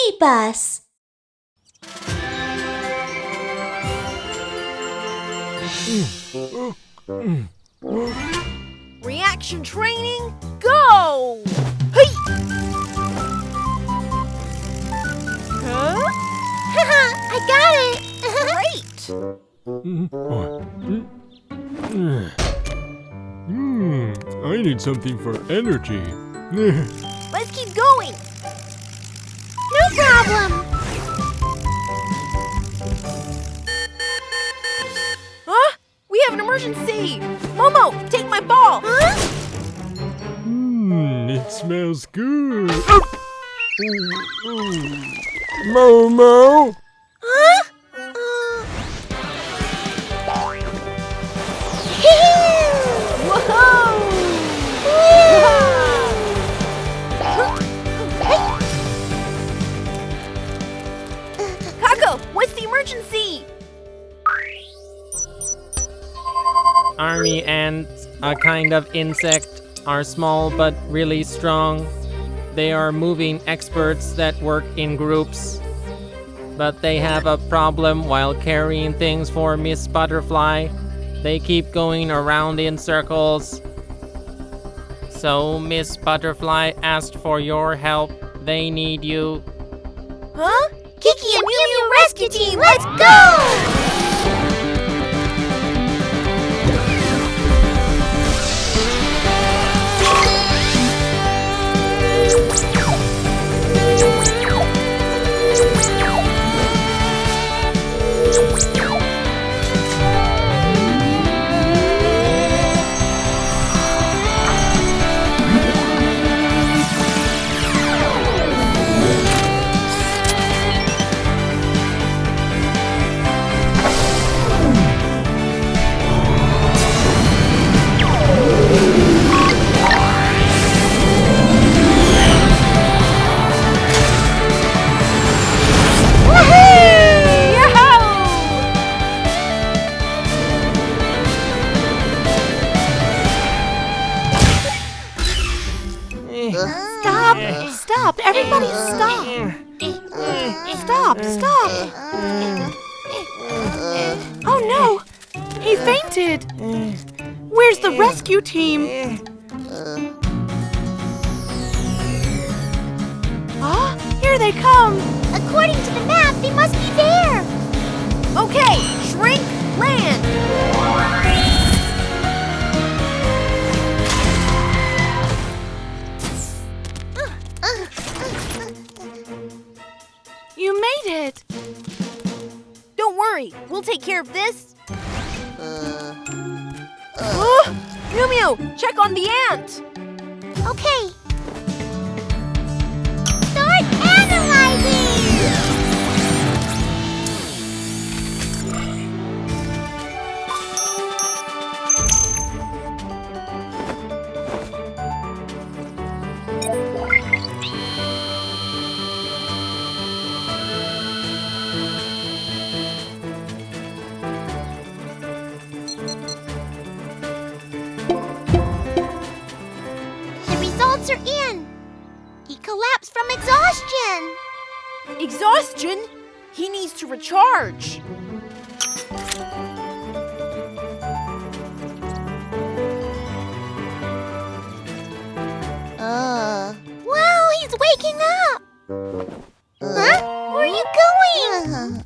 BabyBus. Reaction training, go! Hey! Huh? I got it! Great! I need something for energy. Let's keep going! No problem! Huh? We have an emergency! Momo, take my ball! Huh? It smells good. Momo! Huh? Whoa! Kako, what's the emergency? Army ants, a kind of insect, are small but really strong. They are moving experts that work in groups. But they have a problem while carrying things for Miss Butterfly. They keep going around in circles. So Miss Butterfly asked for your help. They need you. Huh? Kiki and Mew Mew Rescue Team, let's go! Stop! Everybody stop! Stop! Oh no! He fainted! Where's the rescue team? Ah, here they come! According to the map, they must be there! Okay, shrink, land! You made it! Don't worry, we'll take care of this. Mew Mew, check on the ant! Okay. Start analyzing! Are in. He collapsed from exhaustion. Exhaustion? He needs to recharge. Wow, he's waking up. Huh? Where are you going?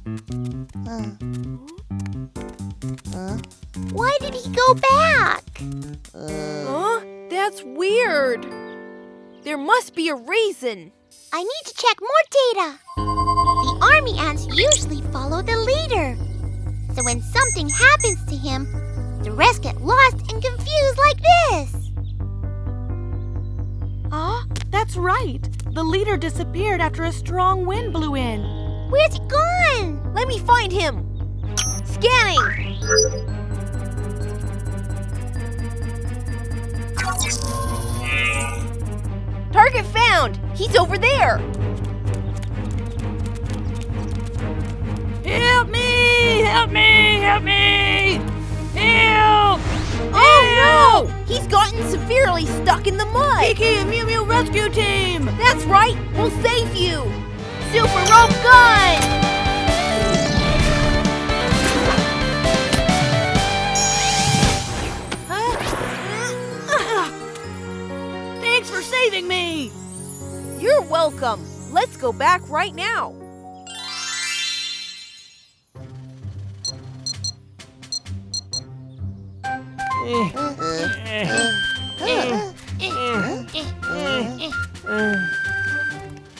Why did he go back? Huh? That's weird. There must be a reason. I need to check more data. The army ants usually follow the leader. So when something happens to him, the rest get lost and confused like this. Ah, that's right. The leader disappeared after a strong wind blew in. Where's he gone? Let me find him. Scanning. Target found! He's over there! Help me! Help me! Help me! Help! Oh no! He's gotten severely stuck in the mud! Kiki and Mew Mew Rescue Team! That's right! We'll save you! super rope gun! Thanks for saving me! You're welcome. Let's go back right now.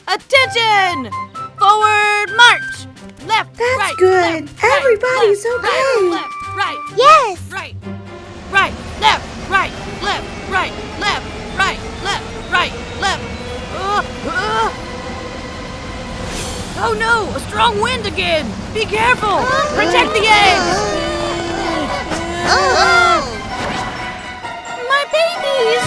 Attention! Forward march! Left, That's right, good. left, right, Everybody's left, okay. Left, right, Yes! right, right, left, right, left, right, left, right, left, right, left. Oh no! A strong wind again! Be careful! Protect the eggs! My babies!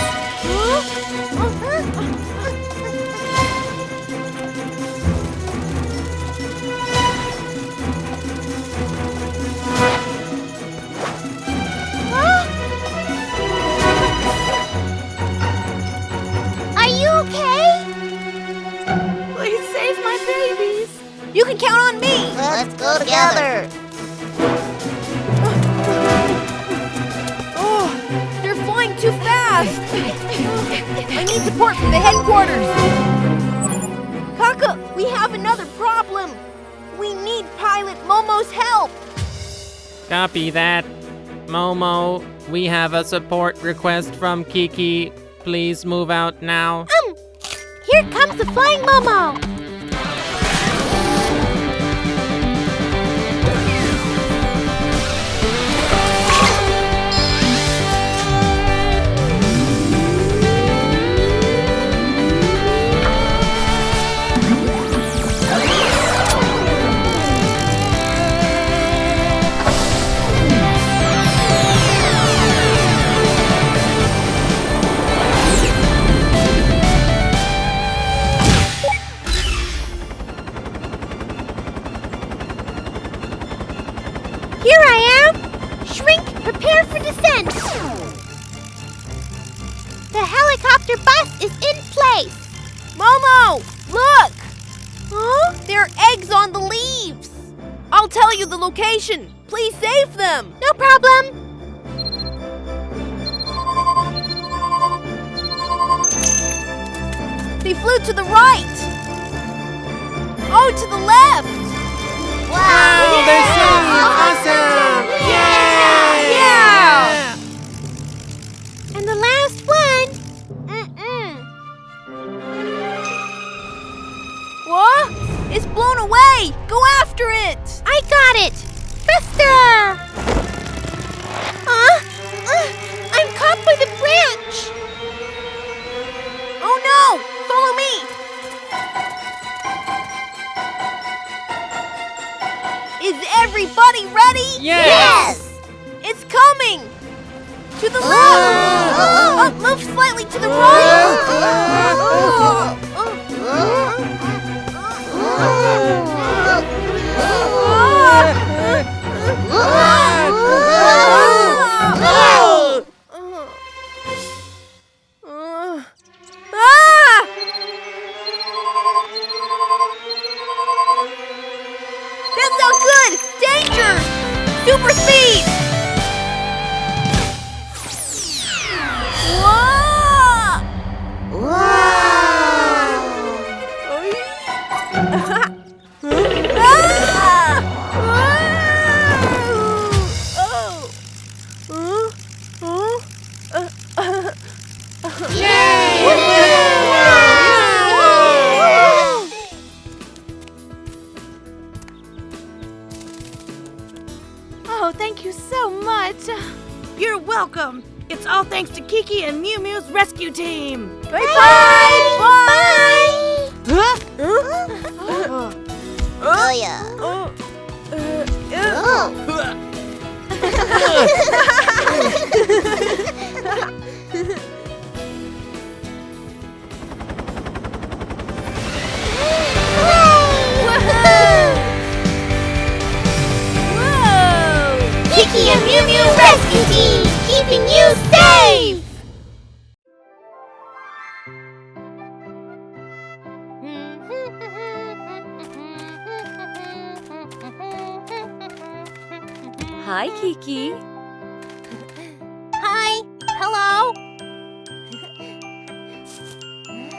Are you okay? Please save my babies! You can count on me. Let's go together. Oh, they're flying too fast. I need support from the headquarters. Kaka, we have another problem. We need Pilot Momo's help. Copy that. Momo, we have a support request from Kiki. Please move out now. Here comes the flying Momo. Here I am! Shrink, prepare for descent! The helicopter bus is in place! Momo, look. Huh? There are eggs on the leaves. I'll tell you the location. Please save them. No problem! They flew to the right. Oh, to the left. Wow, they're so awesome! Yeah! And the last one! What? It's blown away. Go after it. I got it! Faster! I'm caught by the branch! Oh no! Follow me. Is everybody ready? Yes! It's coming. To the left. Move slightly to the right. That's not good! Danger! Super speed! Oh, thank you so much. You're welcome. It's all thanks to Kiki and Mew Mew's rescue team. Bye! Bye! Huh? Oh, yeah. Kiki and Mew Mew Rescue Team, keeping you safe! Hi, Kiki. Hi. Hello.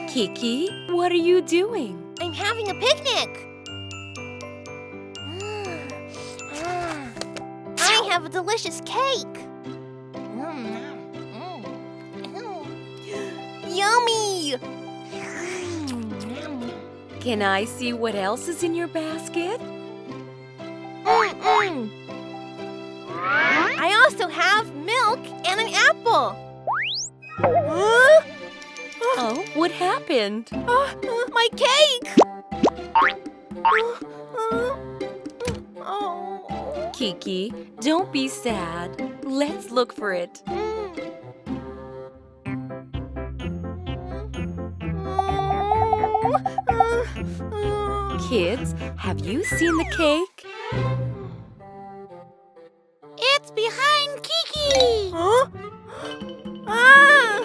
Kiki, what are you doing? I'm having a picnic. I have a delicious cake. Yummy. Can I see what else is in your basket? I also have milk and an apple. Huh? Oh, what happened? My cake! Oh. Kiki, don't be sad. Let's look for it. Kids, have you seen the cake? It's behind Kiki! Huh? Ah!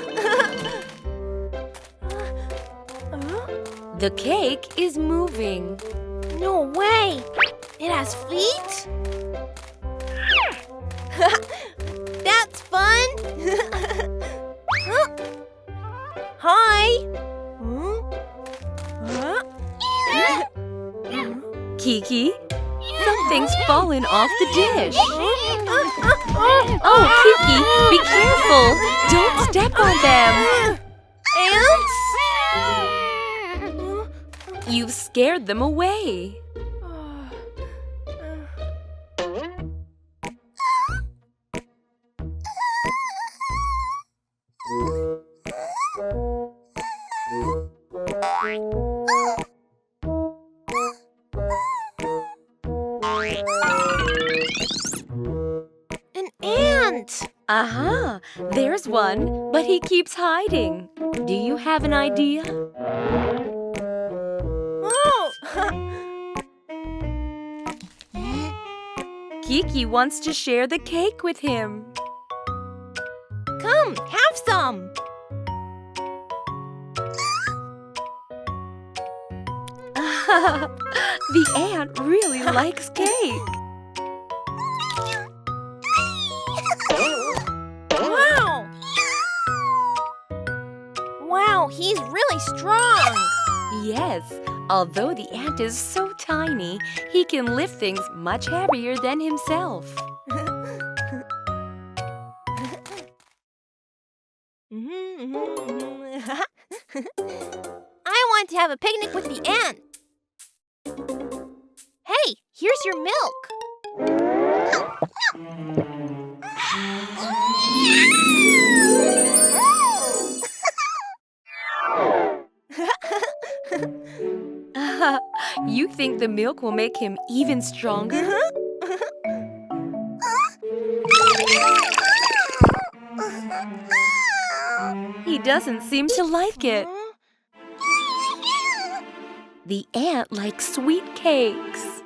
The cake is moving. No way! It has feet? That's fun! Huh? Hi! Huh? Kiki, something's fallen off the dish. Oh, Kiki, be careful! Don't step on them! Ants? You've scared them away. An ant! Aha! There's one, but he keeps hiding. Do you have an idea? Oh! Kiki wants to share the cake with him. Come, have some! The ant really likes cake. Wow! Wow, he's really strong! Yes, although the ant is so tiny, he can lift things much heavier than himself. I want to have a picnic with the ant. Hey, here's your milk. You think the milk will make him even stronger? He doesn't seem to like it. The ant likes sweet cakes.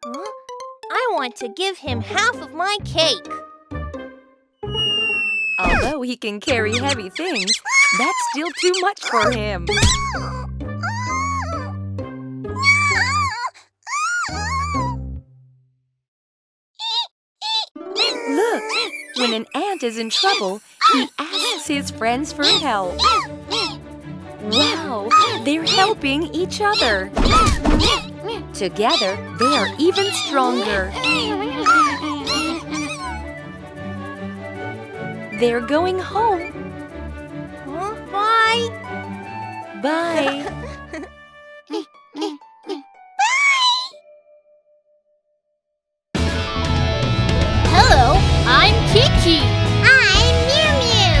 I want to give him half of my cake. Although he can carry heavy things, that's still too much for him. Look, when an ant is in trouble, he asks his friends for help. Wow, they're helping each other. Together, they are even stronger. They're going home. Bye. Bye. Hello, I'm Kiki. I'm Mew Mew.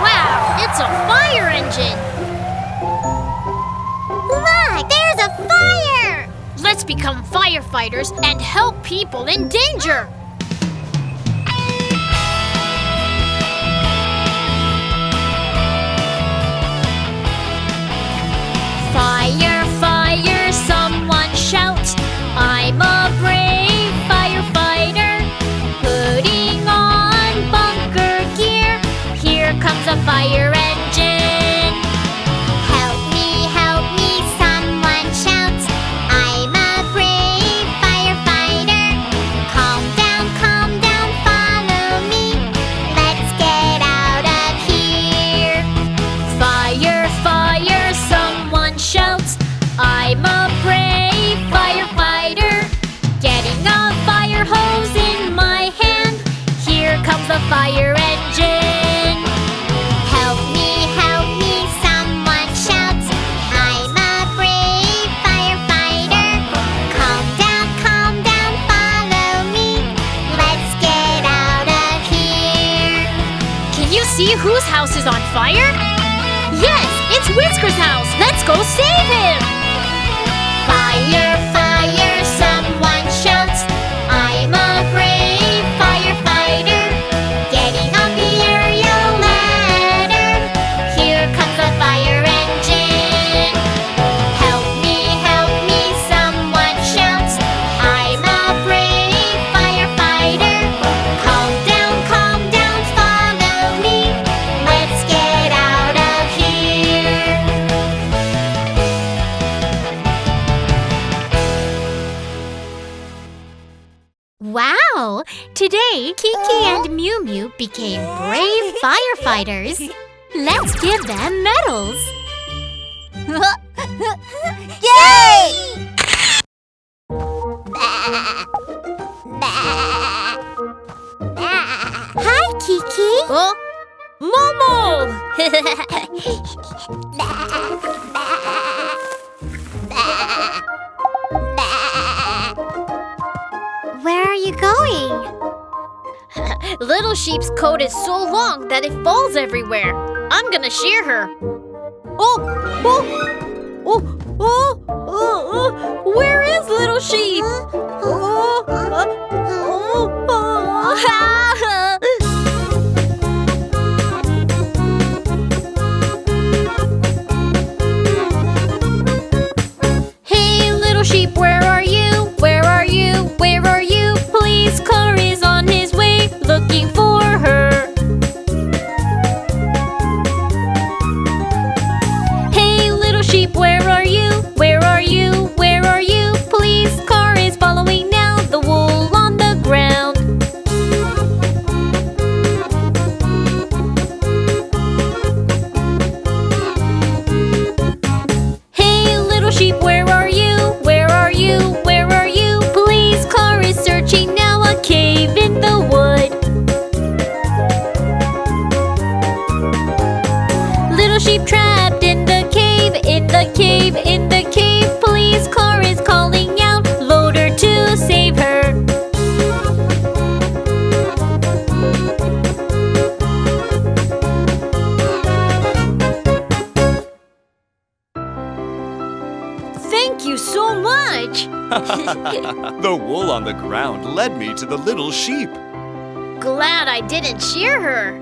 Wow, it's a fire engine. Look, there's a fire. Let's become firefighters and help people in danger. Fire, fire, someone shout. I'm a brave firefighter, putting on bunker gear. Here fire engine. Help me, someone shouts. I'm a brave firefighter. Calm down, follow me. Let's get out of here. Can you see whose house is on fire? Yes, it's Whisker's house. Let's go save him. Fire, someone shouts. I'm a brave firefighter. Getting up the aerial ladder. Here comes the fire engine. Help me, someone shouts. I'm a brave firefighter. Calm down, follow me. Let's get out of here. Wow! Today, Kiki and Mew Mew became brave firefighters. Let's give them medals. Yay! Hi, Kiki. Oh, Momo! Where are you going? Little Sheep's coat is so long that it falls everywhere. I'm gonna shear her. Where is Little Sheep? Hey, Little Sheep, where are you? Where are you? Where are you? Police car is on his way, looking for her. Hey, Little Sheep, where are you? Where are you? Where are you? Police car is following now, the wool on the ground. Hey, Little Sheep, where are you? Where are you? Where are you? Police car is searching now, a cave in the wood. Little sheep trapped in the cave, in the cave, in the cave. Police car is calling out, loader to save her. Thank you so much. The wool on the ground led me to the little sheep. Glad I didn't shear her.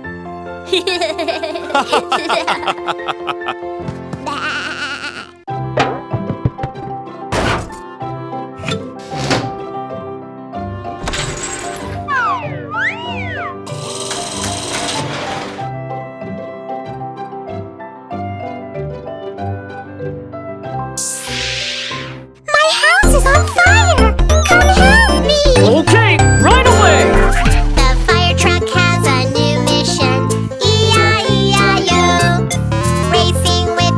My house is on fire! Come help me! Okay, right away! The fire truck has a new mission. E-I-E-I-O. Racing with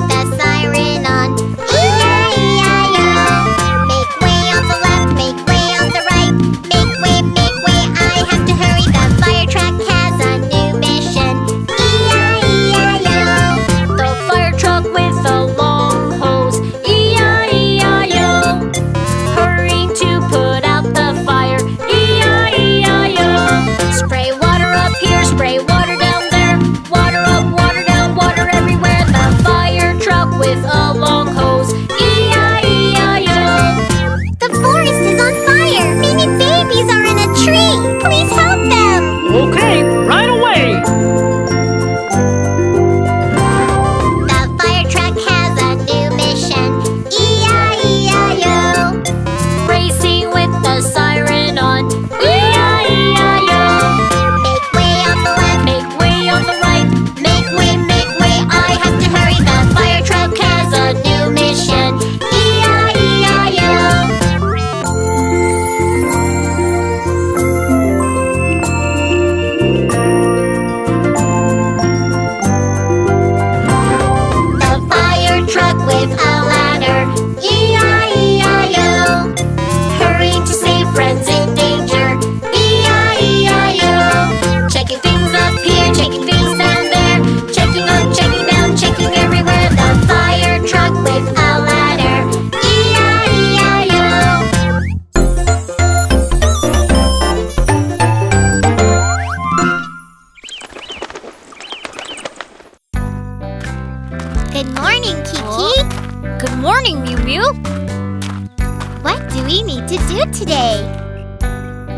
need to do today?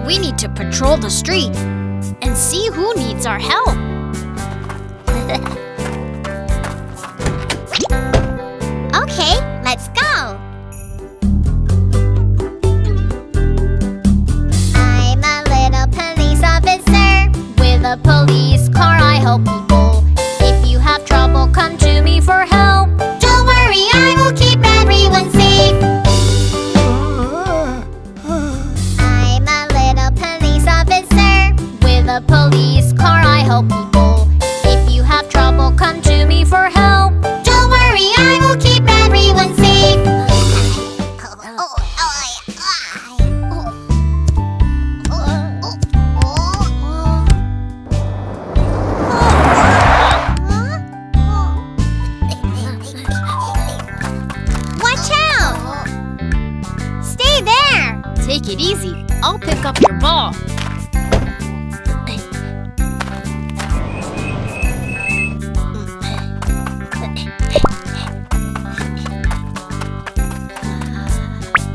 We need to patrol the street and see who needs our help. Okay, let's go. I'm a little police officer. With a police car, I help people. If you have trouble, come to me for help. Don't worry, I will keep everyone safe. I'm a little police officer. With a police car, I help people. If you have trouble, come to me for help. Don't worry, I will keep everyone safe. Watch out! Stay there! Take it easy. I'll pick up your ball.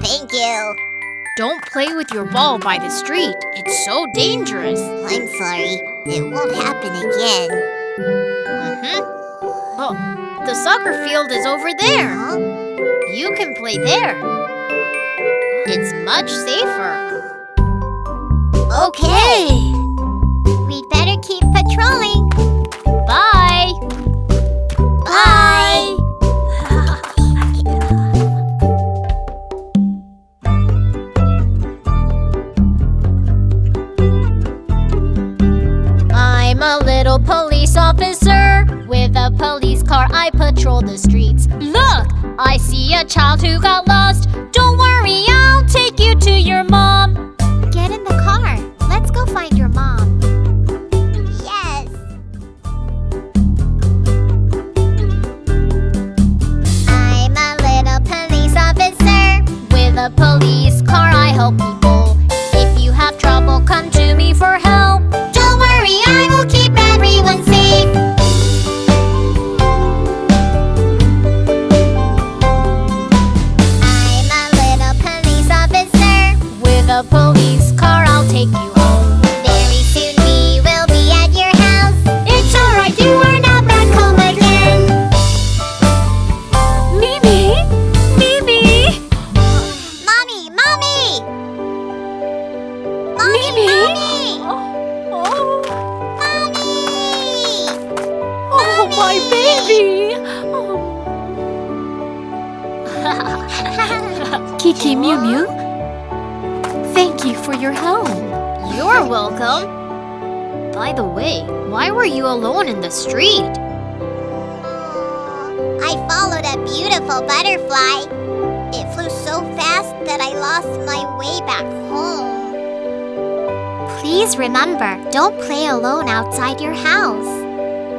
Thank you. Don't play with your ball by the street. It's so dangerous. I'm sorry. It won't happen again. Oh, the soccer field is over there. Huh? You can play there. It's much safer. Okay. We'd better keep patrolling. Bye. Bye. I'm a little police officer. With a police car, I patrol the streets. Look, I see a child who got lost. Don't worry, I'll take you to your mom. Get in the car. Let's go find your mom. Yes. I'm a little police officer. With a police car, I help people. If you have trouble, come to me for help. Don't worry, I will keep everyone safe. I'm a little police officer. With a police car, I'll take you home. Very soon we will be at your house. It's alright, You are not back home again. Mimi! Mimi! Mommy! Mommy! Mommy! Mimi! Mommy! Oh, Mommy! my baby! Kiki Mew Mew, thank you for your help. You're welcome. By the way, why were you alone in the street? I followed a beautiful butterfly. It flew so fast that I lost my way back home. Please remember, don't play alone outside your house.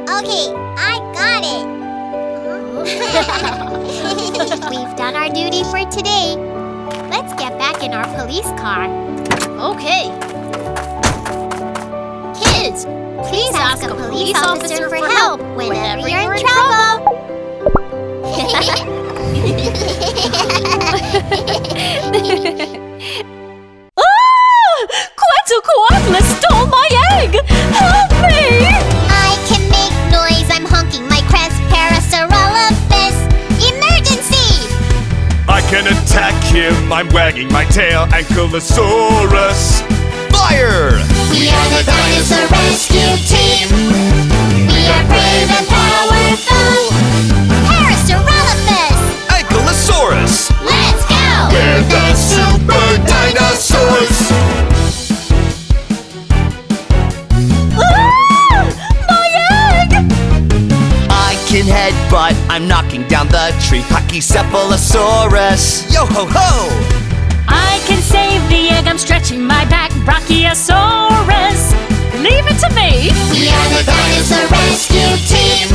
Okay, I got it. We've done our duty for today. Let's get back in our police car. Okay. Kids, Please ask a police officer for help whenever you're in trouble. Quetzalcoatl stole my egg! Help me! I can make noise. I'm honking my crest. Parasaurolophus. Emergency! I can attack him. I'm wagging my tail. Ankylosaurus. Fire! We are the Dinosaur Rescue Team. We are brave and powerful. Parasaurolophus. Ankylosaurus. Let's go! We're the super dinosaurs. I can headbutt, I'm knocking down the tree. Pachycephalosaurus. Yo ho ho! I can save the egg, I'm stretching my back. Brachiosaurus, leave it to me. We are the Dinosaur Rescue Team.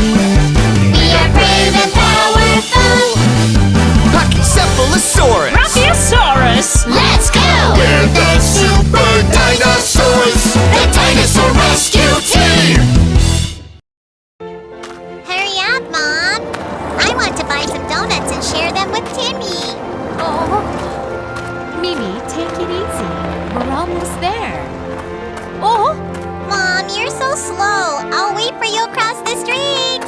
We are brave and powerful. Pachycephalosaurus. Brachiosaurus, Let's go! We're the super dinosaurs. The Dinosaur Rescue Team. Hurry up, Mom. I want to buy some donuts and share them with Timmy. Oh. Mimi, almost there. Oh, Mom, you're so slow. I'll wait for you across the street.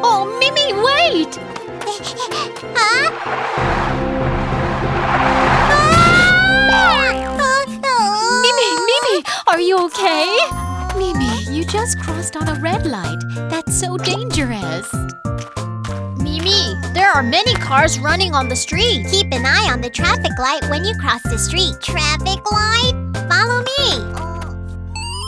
oh, Mimi, wait! Huh? Mimi, are you okay? Mimi, you just crossed on a red light. That's so dangerous. Mimi, there are many cars running on the street. Keep an eye on the traffic light when you cross the street. Traffic light? Follow me.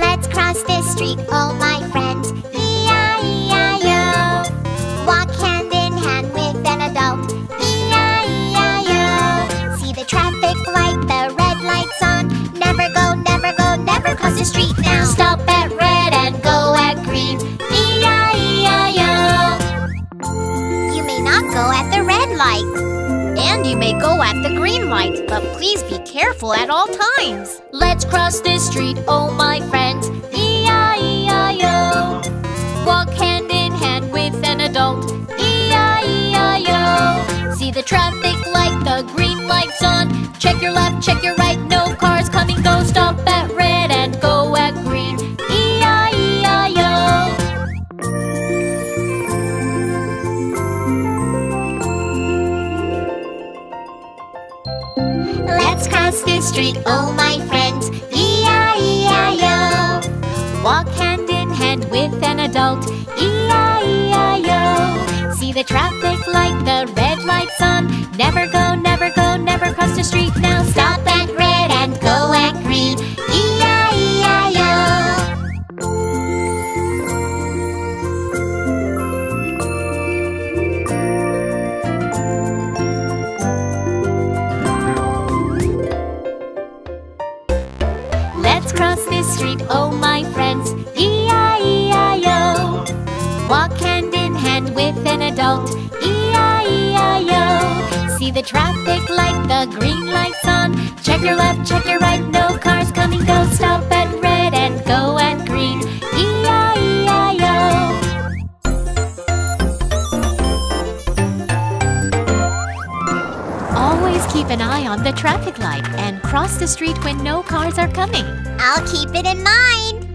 Let's cross this street, oh my friends. E-I-E-I-O. Walk hand in hand with an adult. E-I-E-I-O. See the traffic light, the red light's on. Never go, never go, never cross the street now. Stop at red and go at green. E-I-E-I-O. You may not go at the red light. And you may go at the green light, but please be careful at all times. Let's cross this street, oh my friends. E-I-E-I-O. Walk hand in hand with an adult. E-I-E-I-O. See the traffic light, the green light's on. Check your left, check your right, no cars coming, go. Stop at red and go at green. E-I-E-I-O. Let's cross this street, oh my friends. E-I-E-I-O. Walk hand in hand with an adult. E-I-E-I-O. See the traffic light, the red light's on. Never go, never go, never cross the street now. Stop at red and go at green. E-I-E-I-O. Let's cross this street, oh my friends. E-I-E-I-O. Walk hand in hand with an adult. E-I-E-I-O. See the traffic light, the green light's on. Check your left, check your right, no cars coming, go. Stop at red and go at green. E-I-E-I-O. Always keep an eye on the traffic light and cross the street when no cars are coming. I'll keep it in mind.